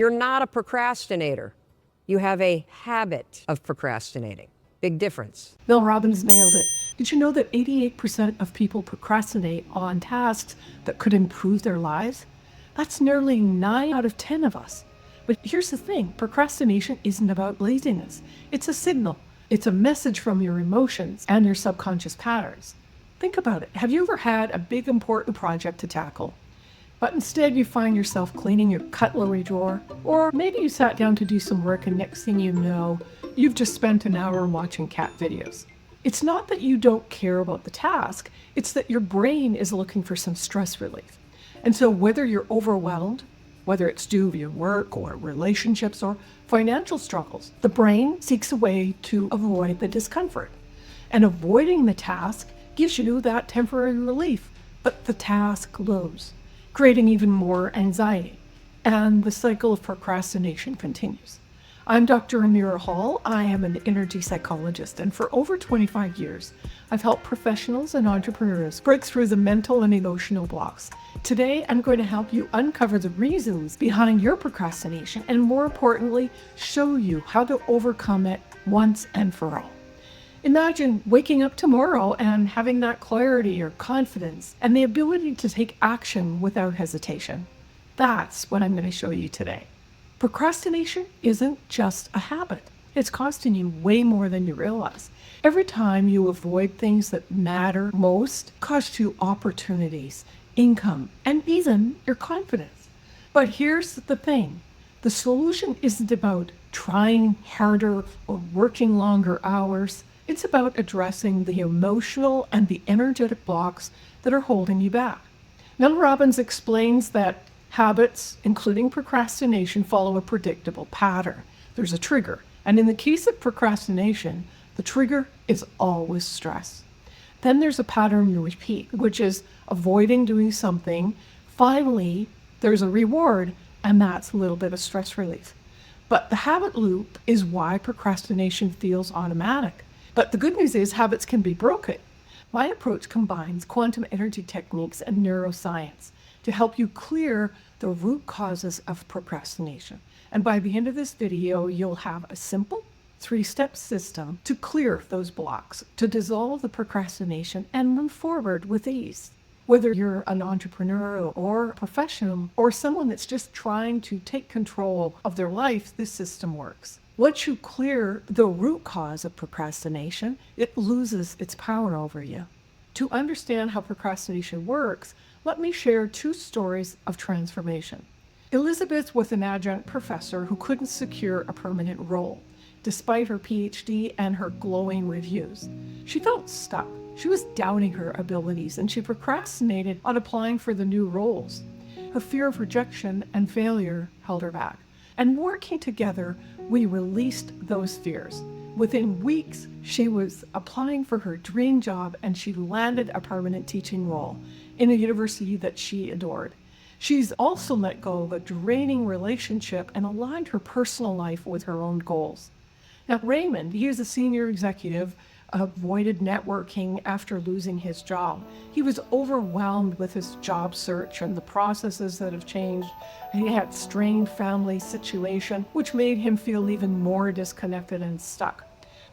You're not a procrastinator. You have a habit of procrastinating. Big difference. Mel Robbins nailed it. Did you know that 88% of people procrastinate on tasks that could improve their lives? That's nearly 9 out of 10 of us. But here's the thing, procrastination isn't about laziness. It's a signal. It's a message from your emotions and your subconscious patterns. Think about it. Have you ever had a big important project to tackle, but instead you find yourself cleaning your cutlery drawer? Or maybe you sat down to do some work and next thing you know, you've just spent an hour watching cat videos. It's not that you don't care about the task, it's that your brain is looking for some stress relief. And so whether you're overwhelmed, whether it's due to your work or relationships or financial struggles, the brain seeks a way to avoid the discomfort. And avoiding the task gives you that temporary relief, but the task looms, creating even more anxiety. And the cycle of procrastination continues. I'm Dr. Amirah Hall. I am an energy psychologist, and for over 25 years, I've helped professionals and entrepreneurs break through the mental and emotional blocks. Today, I'm going to help you uncover the reasons behind your procrastination and, more importantly, show you how to overcome it once and for all. Imagine waking up tomorrow and having that clarity or confidence and the ability to take action without hesitation. That's what I'm going to show you today. Procrastination isn't just a habit. It's costing you way more than you realize. Every time you avoid things that matter most, costs you opportunities, income, and even your confidence. But here's the thing. The solution isn't about trying harder or working longer hours. It's about addressing the emotional and the energetic blocks that are holding you back. Mel Robbins explains that habits, including procrastination, follow a predictable pattern. There's a trigger. And in the case of procrastination, the trigger is always stress. Then there's a pattern you repeat, which is avoiding doing something. Finally, there's a reward, and that's a little bit of stress relief. But the habit loop is why procrastination feels automatic. But the good news is habits can be broken. My approach combines quantum energy techniques and neuroscience to help you clear the root causes of procrastination. And by the end of this video, you'll have a simple 3-step system to clear those blocks, to dissolve the procrastination and move forward with ease. Whether you're an entrepreneur or a professional or someone that's just trying to take control of their life, this system works. Once you clear the root cause of procrastination, it loses its power over you. To understand how procrastination works, let me share 2 stories of transformation. Elizabeth was an adjunct professor who couldn't secure a permanent role, despite her PhD and her glowing reviews. She felt stuck. She was doubting her abilities, and she procrastinated on applying for the new roles. Her fear of rejection and failure held her back. And working together, we released those fears. Within weeks, she was applying for her dream job and she landed a permanent teaching role in a university that she adored. She's also let go of a draining relationship and aligned her personal life with her own goals. Now, Raymond, he is a senior executive, avoided networking after losing his job. He was overwhelmed with his job search and the processes that have changed. He had strained family situation, which made him feel even more disconnected and stuck.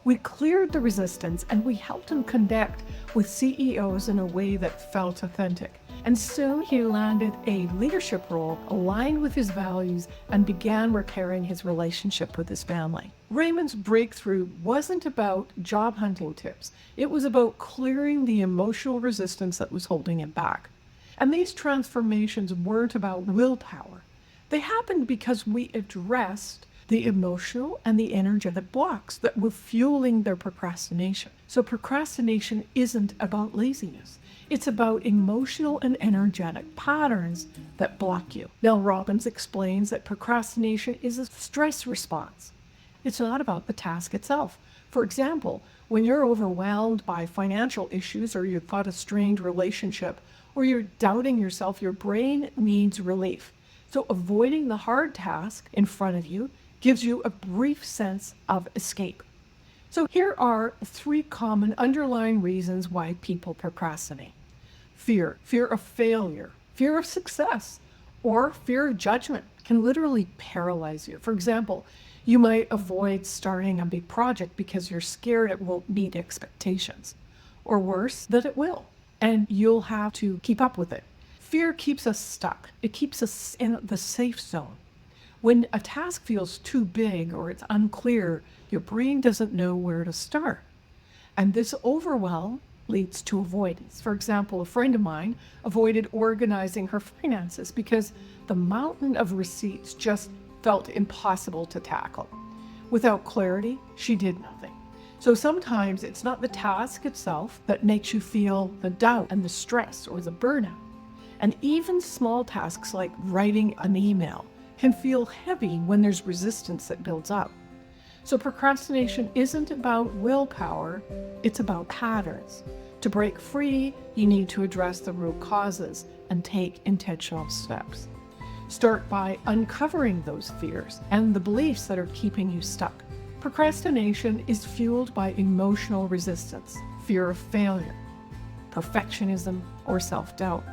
We cleared the resistance and we helped him connect with CEOs in a way that felt authentic. And soon he landed a leadership role aligned with his values and began repairing his relationship with his family. Raymond's breakthrough wasn't about job hunting tips. It was about clearing the emotional resistance that was holding him back. And these transformations weren't about willpower. They happened because we addressed the emotional and the energetic blocks that were fueling their procrastination. So procrastination isn't about laziness. It's about emotional and energetic patterns that block you. Mel Robbins explains that procrastination is a stress response. It's not about the task itself. For example, when you're overwhelmed by financial issues or you've got a strained relationship or you're doubting yourself, your brain needs relief. So avoiding the hard task in front of you gives you a brief sense of escape. So here are 3 common underlying reasons why people procrastinate. Fear of failure, fear of success, Or fear of judgment can literally paralyze you. For example, you might avoid starting a big project because you're scared it won't meet expectations. Or worse, that it will, and you'll have to keep up with it. Fear keeps us stuck. It keeps us in the safe zone. When a task feels too big or it's unclear, your brain doesn't know where to start. And this overwhelm leads to avoidance. For example, a friend of mine avoided organizing her finances because the mountain of receipts just felt impossible to tackle. Without clarity, she did nothing. So sometimes it's not the task itself that makes you feel the doubt and the stress or the burnout. And even small tasks like writing an email can feel heavy when there's resistance that builds up. So procrastination isn't about willpower, it's about patterns. To break free, you need to address the root causes and take intentional steps. Start by uncovering those fears and the beliefs that are keeping you stuck. Procrastination is fueled by emotional resistance, fear of failure, perfectionism, or self-doubt.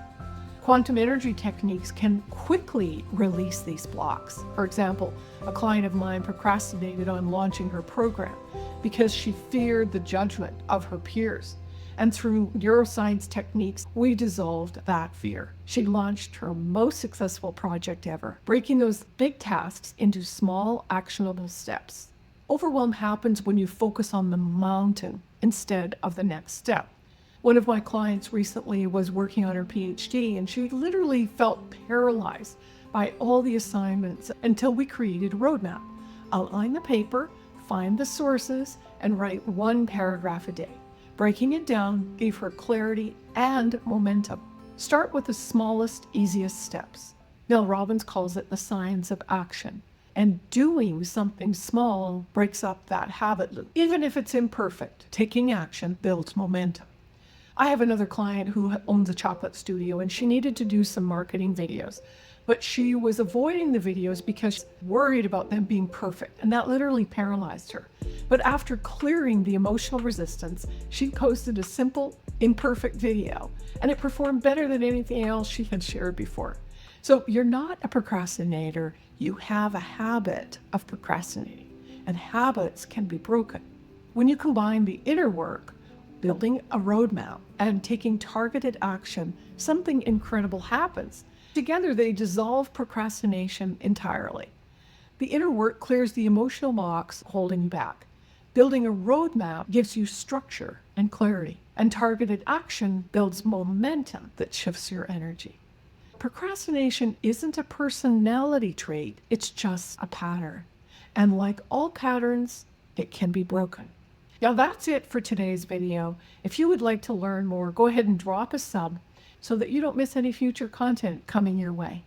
Quantum energy techniques can quickly release these blocks. For example, a client of mine procrastinated on launching her program because she feared the judgment of her peers. And through neuroscience techniques, we dissolved that fear. She launched her most successful project ever, breaking those big tasks into small, actionable steps. Overwhelm happens when you focus on the mountain instead of the next step. One of my clients recently was working on her PhD, and she literally felt paralyzed by all the assignments until we created a roadmap. Outline the paper, find the sources, and write 1 paragraph a day. Breaking it down gave her clarity and momentum. Start with the smallest, easiest steps. Mel Robbins calls it the science of action. And doing something small breaks up that habit loop. Even if it's imperfect, taking action builds momentum. I have another client who owns a chocolate studio, and she needed to do some marketing videos, but she was avoiding the videos because she was worried about them being perfect, and that literally paralyzed her. But after clearing the emotional resistance, she posted a simple, imperfect video, and it performed better than anything else she had shared before. So you're not a procrastinator, you have a habit of procrastinating, and habits can be broken. When you combine the inner work, building a roadmap, and taking targeted action, something incredible happens. Together, they dissolve procrastination entirely. The inner work clears the emotional blocks holding you back. Building a roadmap gives you structure and clarity, and targeted action builds momentum that shifts your energy. Procrastination isn't a personality trait, it's just a pattern. And like all patterns, it can be broken. Now that's it for today's video. If you would like to learn more, go ahead and drop a sub so that you don't miss any future content coming your way.